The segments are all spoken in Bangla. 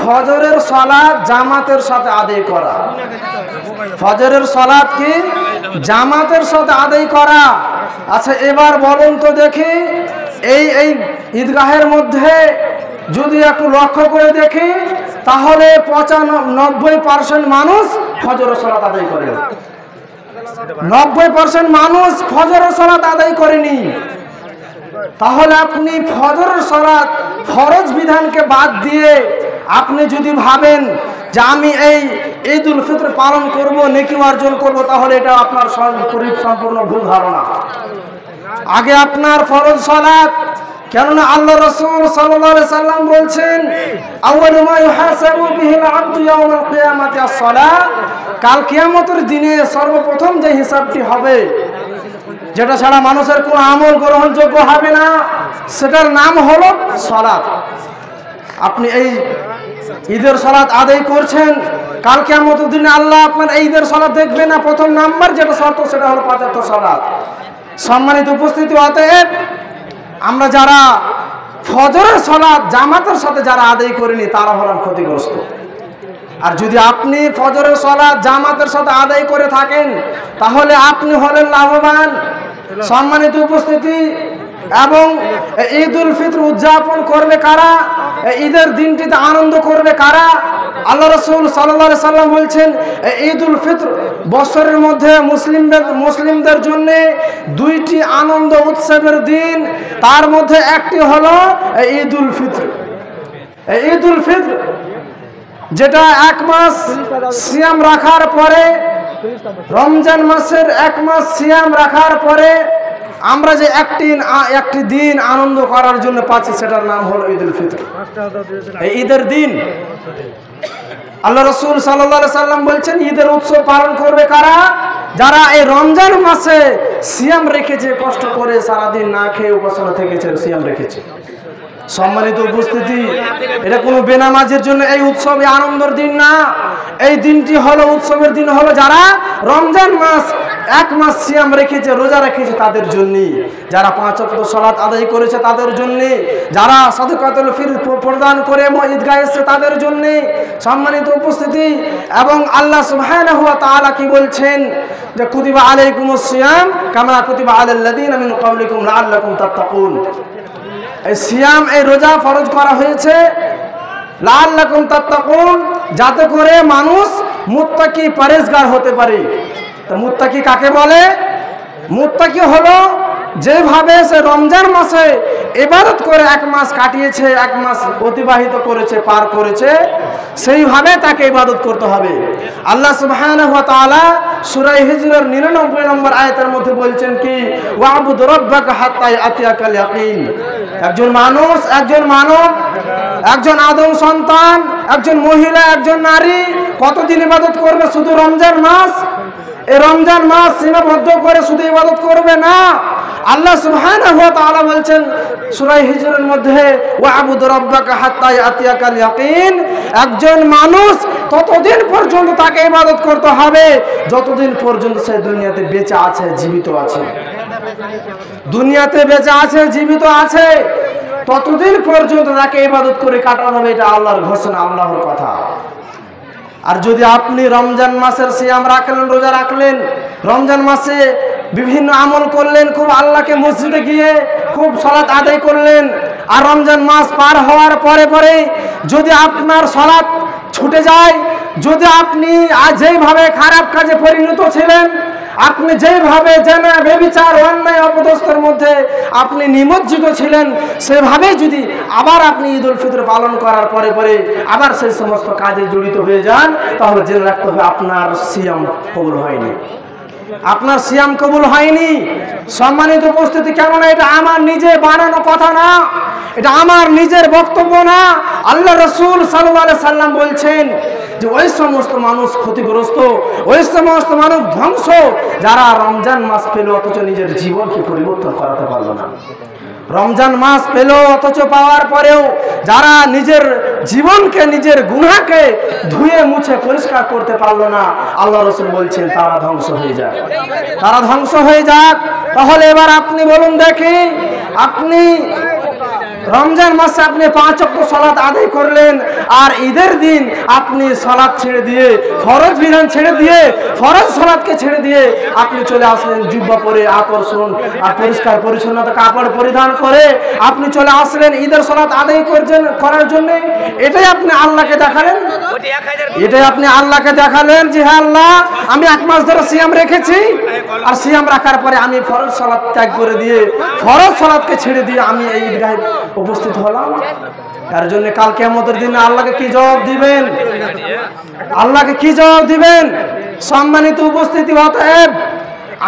ফজরের সালাত জামাতের সাথে আদায় করা। ফজরের সালাত কি জামাতের সাথে আদায় করা। আচ্ছা এবার বলুন তো দেখি, এই ঈদগাহের মধ্যে যদি একটু লক্ষ্য করে দেখি তাহলে 95% মানুষ ফজরের সালাত আদায় করে, 90% মানুষ ফজরের সালাত আদায় করেনি। তাহলে আপনি ফজরের সালাত ফরজ বিধানকে বাদ দিয়ে আপনি যদি ভাবেন যে আমি এই ঈদুল ফিতর পালন করব, নেকি অর্জন করব, তাহলে এটা আপনার সম্পূর্ণ ভুল ধারণা। আগে আপনার ফরজ সালাত, কেননা আল্লাহ রাসূল সাল্লাল্লাহু আলাইহি সাল্লাম বলছেন আউয়ালু মা ইউহাসাবু বিহিল আবদু ইয়াউমাল কিয়ামাতি আস-সালাহ, কাল কিয়ামতের দিনে সর্বপ্রথম যে হিসাবটি হবে, যেটা ছাড়া মানুষের কোনো আমল গ্রহণযোগ্য হবে না, সেটার নাম হলো সালাত। আপনি এই ঈদের সালাত আদায় করছেন, কাল কিয়ামতের দিনে আল্লাহ আপনার এই ঈদের সালাত দেখবে না। প্রথম নাম্বার যেটা শর্ত সেটা হলো ৫ ওয়াক্ত সালাত। সম্মানিত উপস্থিতি, অতএব আমরা যারা ফজরের সালাত জামাতের সাথে যারা আদায় করেনি তারা হলেন ক্ষতিগ্রস্ত। আর যদি আপনি ফজরের সালাত জামাতের সাথে আদায় করে থাকেন তাহলে আপনি হলেন লাভবান। সম্মানিত উপস্থিতি, এবং ঈদুল ফিতর উদযাপন করবে কারা, ঈদের দিনটিতে আনন্দ করবে কারা? আল্লাহ রাসূল সাল্লাল্লাহু আলাইহি সাল্লাম বলছেন ঈদুল ফিতর বছরের মধ্যে মুসলিমদের জন্য 2টি আনন্দ উৎসবের দিন, তার মধ্যে একটি হলো ঈদুল ফিতর। ঈদুল ফিতর যেটা 1 মাস সিয়াম রাখার পরে, রমজান মাসের 1 মাস সিয়াম রাখার পরে আমরা যে একটি দিন আনন্দ করার জন্য পাচ্ছি, সেটার নাম হলো ঈদুল ফিতর। এই ঈদের দিন আল্লাহ রাসূল সাল্লাল্লাহু আলাইহি সাল্লাম বলছেন ঈদের উৎসব পালন করবে কারা? যারা এই রমজান মাসে সিয়াম রেখেছে, কষ্ট করে সারাদিন না খেয়ে উপাসনা থেকেছে, সিয়াম রেখেছে। সম্মানিত উপস্থিতি, এটা কোনো বেনামাজের জন্য এই উৎসব আনন্দের দিন না। এই দিনটি হলো উৎসবের দিন, হলো যারা রমজান মাস 1 মাস সিয়াম রেখেছে, রোজা রেখেছে তাদের জন্য, যারা 5 ওয়াক্ত সালাত আদায় করেছে তাদের জন্য, যারা সাদাকাতুল ফিতর প্রদান করে ঈদগাহে এসেছে তাদের জন্য। সম্মানিত উপস্থিতি, এবং আল্লাহ সুবহানাহু ওয়া তাআলা কি বলছেন যে কুতিবা আলাইকুমুস সিয়াম কামা কুতিবা আলাল লাযিনা মিন ক্বাবলিকুম লাআল্লাকুম তাত্তাকুন। এই সিয়াম, এই রোজা ফরজ করা হয়েছে লাআল্লাকুম তাত্তাকুন, যাতে করে মানুষ মুত্তাকি পরহেজগার হতে পারে। তো মুত্তাকি কাকে বলে? মুত্তাকি হলো যেভাবে সে রমজান মাসে ইবাদত করে 1 মাস কাটিয়েছে, 1 মাস অতিবাহিত করেছে, পার করেছে, সেইভাবে তাকে ইবাদত করতে হবে। আল্লাহ সুবহানাহু ওয়া তাআলা সূরা হিজরের 99 নম্বর আয়াতের মধ্যে বলছেন কি ওয়াবুদ রাব্বাকা হাত্তা ইয়াতিয়াকাল ইয়াকিন। একজন মানুষ, একজন মানব, একজন আদম সন্তান, একজন মহিলা, একজন নারী কতদিন ইবাদত করবে? শুধু রমজান মাস। এই রমজান মাস সীমাবদ্ধ করে শুধু ইবাদত করবে না। আল্লাহ সুবহানাহু ওয়া তাআলা বলছেন সূরা হিজরের মধ্যে ওয়াবুদ রাব্বাকা হাত্তা ইয়াতিয়াকাল ইয়াকিন, একজন মানুষ ততদিন পর্যন্ত তাকে ইবাদত করতে হবে যতদিন পর্যন্ত সে দুনিয়াতে বেঁচে আছে, জীবিত আছে। দুনিয়াতে বেঁচে আছে, জীবিত আছে, ততদিন পর্যন্ত তাকে ইবাদত করে কাটানো হবে। এটা আল্লাহর ঘোষণা, আল্লাহর কথা। আর যদি আপনি রমজান মাসের সিয়াম রাখলেন, রোজা রাখলেন, রমজান মাসে বিভিন্ন আমল করলেন, খুব আল্লাহকে মসজিদে গিয়ে খুব সালাত আদায় করলেন, আর রমজান মাস পার হওয়ার পরে পরে যদি আপনার সালাত ছুটে যায়, যদি আপনি যেইভাবে খারাপ কাজে পরিণত ছিলেন, আপনি যেইভাবে জেনা ব্যভিচার অন্যায় অপদস্থের মধ্যে আপনি নিমজ্জিত ছিলেন, সেভাবে যদি আবার আপনি ঈদুল ফিতর পালন করার পরে পরে আবার সেই সমস্ত কাজে জড়িত হয়ে যান, তাহলে জেনে রাখতে হবে আপনার সিয়াম কবুল হয়নি, আপনার সিয়াম কবুল হয়নি। সম্মানিত উপস্থিতি, কেননা এটা আমার নিজে বানানো কথা না, এটা আমার নিজের বক্তব্য না। আল্লাহ রাসূল সাল্লাল্লাহু আলাইহি সাল্লাম বলছেন যে ওই সমস্ত মানুষ ক্ষতিগ্রস্ত, ওই সমস্ত মানুষ ধ্বংস যারা রমজান মাস পেল অথচ নিজের জীবনকে পরিবর্তন করাতে পারল না। রমজান মাস পেল অথচ পাওয়ার পরেও যারা নিজের জীবনকে, নিজের গুনাহকে ধুয়ে মুছে পরিষ্কার করতে পারলো না, আল্লাহ রাসূল বলছেন তারা ধ্বংস হয়ে যাক, তারা ধ্বংস হয়ে যাক। তাহলে এবার আপনি বলুন দেখি, আপনি রমজান মাসে আপনি 5 ওয়াক্ত সালাত আদায় করলেন, আর ঈদের দিন আপনি সালাত ছেড়ে দিয়ে, ফরজ বিধান ছেড়ে দিয়ে, ফরজ সালাতকে ছেড়ে দিয়ে আপনি চলে আসলেন জুব্বা পরে, আকর্ষণ আর পরিষ্কার পরিচ্ছন্নতা কাপড় পরিধান করে আপনি চলে আসলেন ঈদের সালাত আদায় করার জন্য। এটাই আপনি আল্লাহকে দেখালেন, এটাই আপনি আল্লাহকে দেখালেন যে হ্যাঁ আল্লাহ, আমি 1 মাস ধরে সিয়াম রেখেছি, আর সিয়াম রাখার পরে আমি ফরজ সালাত ত্যাগ করে দিয়ে, ফরজ সালাতকে ছেড়ে দিয়ে আমি এই ঈদগাহে উপস্থিত হলাম। তার জন্য কাল কিয়ামতের দিনে আল্লাহকে কি জবাব দিবেন? আল্লাহকে কি জবাব দিবেন? সম্মানিত উপস্থিতি, অতএব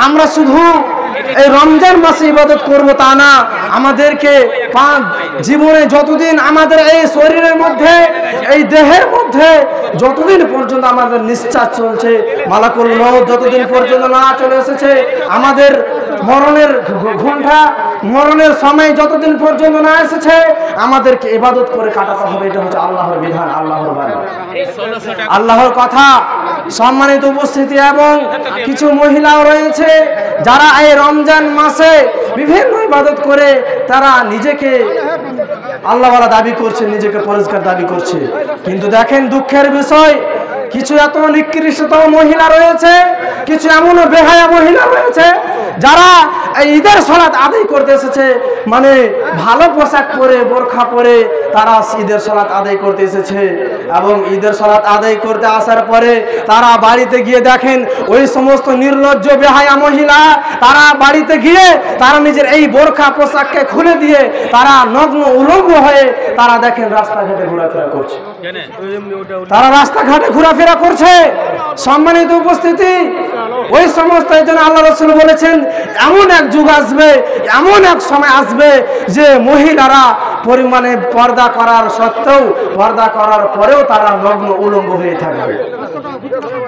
আমরা শুধু এই রমজান মাসে ইবাদত করব তা না, আমাদেরকে জীবনে যতদিন আমাদের এই শরীরের মধ্যে, এই দেহের মধ্যে যতদিন পর্যন্ত আমাদের নিঃশ্বাস চলছে, মালাকুল মউত যতদিন পর্যন্ত না চলে এসেছে, আমাদের মরণের ঘণ্টা, মরণের সময় যতদিন পর্যন্ত না এসেছে, আমাদেরকে ইবাদত করে কাটাতে হবে। এটা হচ্ছে আল্লাহর বিধান, আল্লাহর বাণী, আল্লাহর কথা। সম্মানিত উপস্থিতি, এবং কিছু মহিলাও রয়েছে যারা এই রমজান মাসে বিভিন্ন ইবাদত করে তারা নিজেকে আল্লাহওয়ালা দাবি করছে, নিজেকে পরিষ্কার দাবি করছে। কিন্তু দেখেন দুঃখের বিষয়, কিছু এত নিকৃষ্ট মহিলা রয়েছে, কিছু এমনও বেহায়া মহিলা রয়েছে যারা এই ঈদের সালাত আদায় করতে এসেছে, মানে ভালো পোশাক পরে, বোরখা পরে তারা ঈদের সালাত আদায় করতে এসেছে, এবং ঈদের সালাত আদায় করতে আসার পরে তারা বাড়িতে গিয়ে দেখেন ওই সমস্ত নির্লজ্জ বেহায়া মহিলা, তারা বাড়িতে গিয়ে তারা নিজের এই বোরখা পোশাককে খুলে দিয়ে তারা নগ্ন উলঙ্গ হয়ে তারা দেখেন রাস্তাঘাটে ঘোরাফেরা করছে, তারা রাস্তাঘাটে ঘোরাফেরা করছে। সম্মানিত উপস্থিতি, ওই সমস্ত, এই জন্য আল্লাহ রাসূল বলেছেন এমন এক যুগ আসবে, এমন এক সময় আসবে যে মহিলারা পরিমাণে পর্দা করার সত্ত্বেও, পর্দা করার পরেও তারা নগ্ন উলঙ্গ হয়ে থাকবে,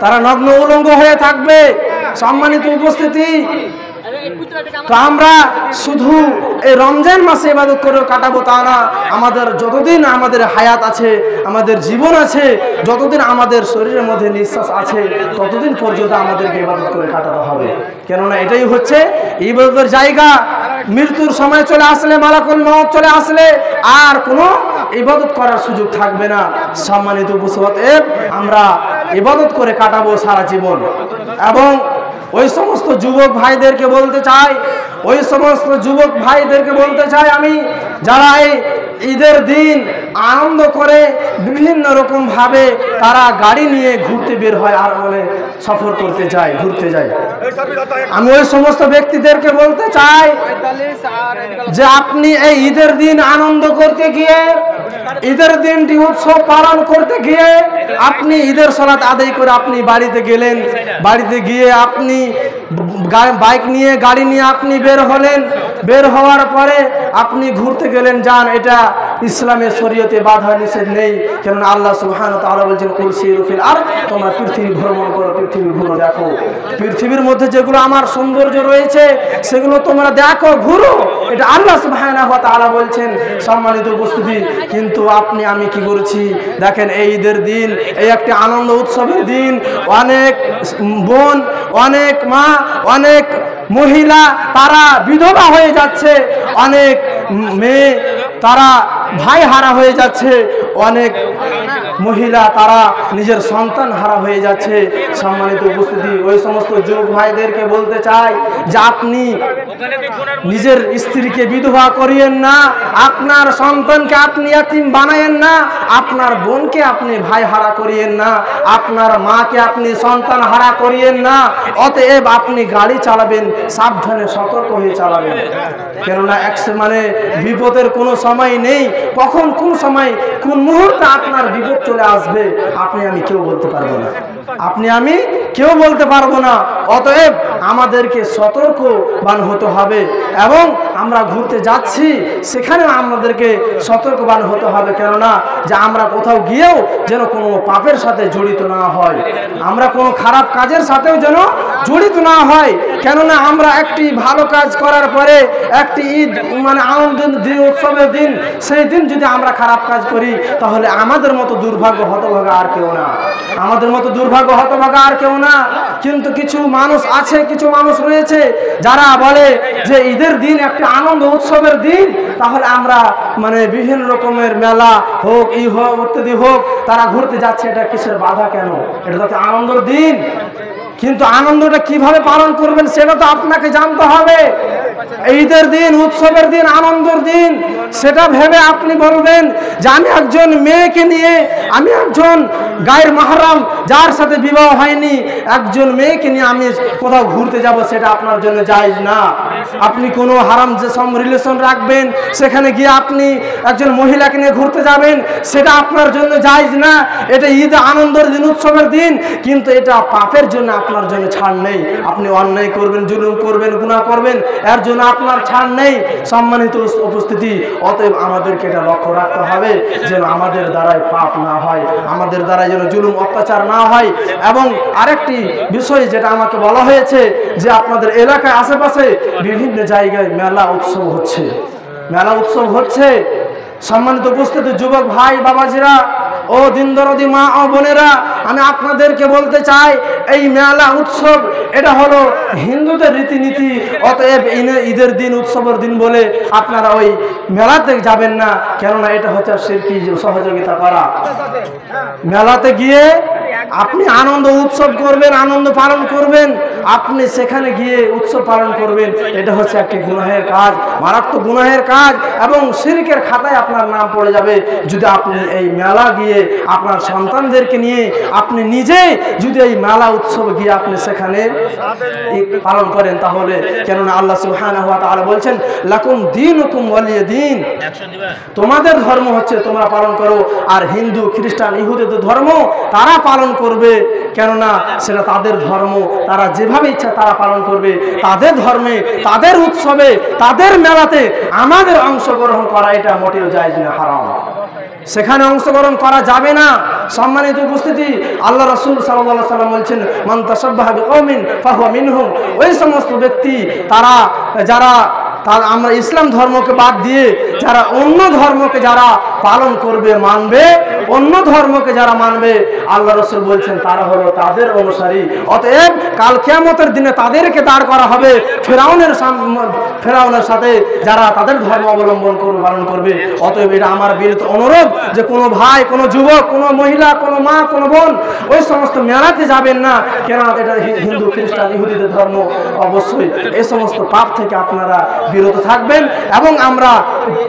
তারা নগ্ন উলঙ্গ হয়ে থাকবে। সম্মানিত উপস্থিতি, তো আমরা শুধু এই রমজান মাসে ইবাদত করে কাটাবো তা না, আমাদের যতদিন আমাদের হায়াত আছে, আমাদের জীবন আছে, যতদিন আমাদের শরীরের মধ্যে নিঃশ্বাস আছে, ততদিন পর্যন্ত আমাদেরকে ইবাদত করে কাটাতে হবে। কেননা এটাই হচ্ছে ইবাদতের জায়গা। মৃত্যুর সময় চলে আসলে, মালাকুল মউত চলে আসলে আর কোনো ইবাদত করার সুযোগ থাকবে না। সম্মানিত উপস্থিতি, আমরা ইবাদত করে কাটাবো সারা জীবন। এবং ওই সমস্ত যুবক ভাইদেরকে বলতে চাই, ওই সমস্ত যুবক ভাইদেরকে বলতে চাই আমি, যারা এই ঈদের দিন আনন্দ করে বিভিন্ন রকম ভাবে তারা গাড়ি নিয়ে ঘুরতে বের হয়, আর বলে সফর করতে যায়, ঘুরতে যায়, আমি ওই সমস্ত ব্যক্তিদেরকে বলতে চাই যে আপনি এই ঈদের দিন আনন্দ করতে গিয়ে, ঈদের দিনটি উৎসব পালন করতে গিয়ে আপনি ঈদের সালাত আদায় করে আপনি বাড়িতে গেলেন, বাড়িতে গিয়ে আপনি বাইক নিয়ে, গাড়ি নিয়ে আপনি বের হলেন, বের হওয়ার পরে আপনি ঘুরতে গেলেন, যান, এটা ইসলামের শরীয়তে বাধা নিষেধ নেই। কেননা আল্লাহ সুবহানাহু ওয়া তাআলা বলেছেন কুল সিরু ফিল আরদ, তোমরা পৃথিবী ভ্রমণ করো, পৃথিবী ঘুরো, দেখো, পৃথিবীর মধ্যে যেগুলো আমার সৌন্দর্য রয়েছে সেগুলো তোমরা দেখো, ঘুরো, এটা আল্লাহ সুবহানাহু ওয়া তাআলা বলছেন। সম্মানিত উপস্থিতি, কিন্তু আপনি আমি কি করেছি দেখেন, এই ঈদের দিন, এই একটি আনন্দ উৎসবের দিন, অনেক বোন, অনেক মা, অনেক মহিলা তারা বিধবা হয়ে যাচ্ছে, অনেক মেয়ে তারা ভাই হারা হয়ে যাচ্ছে, অনেক মহিলা তারা নিজের সন্তান হারা হয়ে যাচ্ছে। সম্মানিত উপস্থিতি, ওই সমস্ত যুবক ভাইদেরকে বলতে চাই যে আপনি নিজের স্ত্রীকে বিধবা করিয়েন না, আপনার সন্তানকে আপনি ইয়াতীম বানায়েন না, আপনার বোনকে আপনি ভাই হারা করিয়েন না, আপনার মাকে আপনি সন্তান হারা করিয়েন না। অতএব আপনি গাড়ি চালাবেন সাবধানে, সতর্ক হয়ে চালাবেন। কেননা মানে বিপদের কোনো সময় নেই, কখন কোন সময় কোন মুহূর্তে আপনার বিপদ চলে আসবে আপনি আমি কেউ বলতে পারবো না, আপনি আমি কেউ বলতে পারবো না। অতএব আমাদেরকে সতর্কবান হতে হবে, এবং আমরা ঘুরতে যাচ্ছি সেখানে আমাদেরকে সতর্কবান হতে হবে। কেননা যে আমরা কোথাও গিয়েও যেন কোনো পাপের সাথে জড়িত না হয়, আমরা কোনো খারাপ কাজের সাথেও যেন জড়িত না হয়। কেননা আমরা একটি ভালো কাজ করার পরে একটি ঈদ মানে আনন্দের দিন, উৎসবের দিন, সেই দিন যদি আমরা খারাপ কাজ করি তাহলে আমাদের মতো দুর্ভাগ্য হতভাগা আর কেউ না, আমাদের মতো দুর্ভাগ্য হতভাগা আর কেউ না। কিন্তু কিছু মানুষ আছে, কিছু মানুষ রয়েছে যারা বলে যে ঈদের দিন একটা আনন্দ উৎসবের দিন, তাহলে আমরা মানে বিভিন্ন রকমের মেলা হোক, ই হোক, ইত্যাদি হোক, তারা ঘুরতে যাচ্ছে। এটা কিসের বাধা? কেন? এটা তো আনন্দের দিন। কিন্তু আনন্দটা কিভাবে পালন করবেন সেটা তো আপনাকে জানতে হবে। ঈদের দিন, উৎসবের দিন, আনন্দের দিন, সেটা ভেবে আপনি বলবেন যে আমি একজন মেয়েকে নিয়ে, আমি একজন গায়ের মাহরাম যার সাথে বিবাহ হয়নি একজন মেয়েকে নিয়ে আমি কোথাও ঘুরতে যাব, সেটা আপনার জন্য জায়েজ না। আপনি কোনো হারাম যে সব রিলেশন রাখবেন, সেখানে গিয়ে আপনি একজন মহিলাকে নিয়ে ঘুরতে যাবেন, সেটা আপনার জন্য জায়েজ না। এটা ঈদ আনন্দের দিন, উৎসবের দিন, কিন্তু এটা পাপের জন্য আপনার জন্য ছাড় নেই। আপনি অন্যায় করবেন, জুলুম করবেন, গুনাহ করবেন, এর জন্য আপনার ছাড় নেই। সম্মানিত উপস্থিতি, অতএব আমাদেরকে এটা লক্ষ্য রাখতে হবে যেন আমাদের দ্বারায় পাপ না হয়, আমাদের দ্বারাই যেন জুলুম অত্যাচার না হয়। এবং আরেকটি বিষয় যেটা আমাকে বলা হয়েছে যে আপনাদের এলাকায় আশেপাশে বিভিন্ন জায়গায় মেলা উৎসব হচ্ছে, মেলা উৎসব হচ্ছে। সম্মানিত উপস্থিতি, যুবক ভাই বাবাজিরা ও দিন দরদি মা ও বোনেরা, আমি আপনাদেরকে বলতে চাই এই মেলা উৎসব এটা হলো হিন্দুদের রীতিনীতি। অতএব ঈদের দিন, উৎসবের দিন বলে আপনারা ওই মেলাতে যাবেন না, কেননা এটা হচ্ছে শিরকি সহযোগিতা করা। মেলাতে গিয়ে আপনি আনন্দ উৎসব করবেন, আনন্দ পালন করবেন, আপনি সেখানে গিয়ে উৎসব পালন করবেন, এটা হচ্ছে একটি গুনাহের কাজ, মারাত্মক গুনাহের কাজ, এবং শিরকের খাতায় আপনার নাম পড়ে যাবে। যদি আপনি এই মেলা গিয়ে আপনার সন্তানদেরকে নিয়ে আপনি নিজে যদি এই মেলা উৎসব গিয়ে আপনি সেখানে পালন করেন, তাহলে কেননা আল্লাহ সুবহানাহু ওয়া তাআলা বলছেন লাকুম দীনুকুম ওয়ালিয়া দীন, তোমাদের ধর্ম হচ্ছে তোমরা পালন করো, আর হিন্দু, খ্রিস্টান, ইহুদিদের ধর্ম তারা পালন করবে, কেননা সেটা তাদের ধর্ম, তারা যেভাবে ইচ্ছা তারা পালন করবে। তাদের ধর্মে, তাদের উৎসবে, তাদের মেলাতে আমাদের অংশগ্রহণ করা এটা মোটেও জায়েজ না, হারাম, সেখানে অংশগ্রহণ করা যাবে না। সম্মানিত উপস্থিতি, আল্লাহ রাসূল সাল্লাল্লাহু আলাইহি ওয়াসাল্লাম বলছেন মান তাশাব্বাহা বিকওমিন ফাহুয়া মিনহুম, ওই সমস্ত ব্যক্তি তারা যারা আমরা ইসলাম ধর্মকে বাদ দিয়ে যারা অন্য ধর্মকে যারা পালন করবে, মানবে, অন্য ধর্মকে যারা মানবে, আল্লাহ রাসূল বলছেন তারা হলো তাদের অনুসারী। অতএব কাল কিয়ামতের দিনে তাদেরকে দাঁড় করা হবে ফেরাউনের সাথে, যারা তাদের ধর্ম অবলম্বন করবে, পালন করবে। অতএব এটা আমার বিরত অনুরোধ যে কোনো ভাই, কোনো যুবক, কোনো মহিলা, কোনো মা, কোনো বোন ওই সমস্ত মেলাতে যাবেন না, কেননা এটা হিন্দু, খ্রিস্টান, ইহুদিদের ধর্ম। অবশ্যই এই সমস্ত পাপ থেকে আপনারা বিরত থাকবেন, এবং আমরা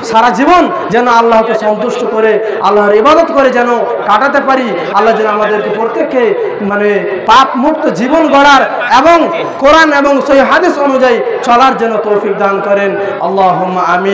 সারা জীবন যেন আল্লাহকে সন্তুষ্ট করে, আল্লাহর ইবাদত করে যেন কাটাতে পারি। আল্লাহ যেন আমাদেরকে প্রত্যেককে মানে পাপ মুক্ত জীবন গড়ার এবং কোরআন এবং সহিহ হাদিস অনুযায়ী চলার জন্য তৌফিক দান করেন। আল্লাহুম্মা আমিন।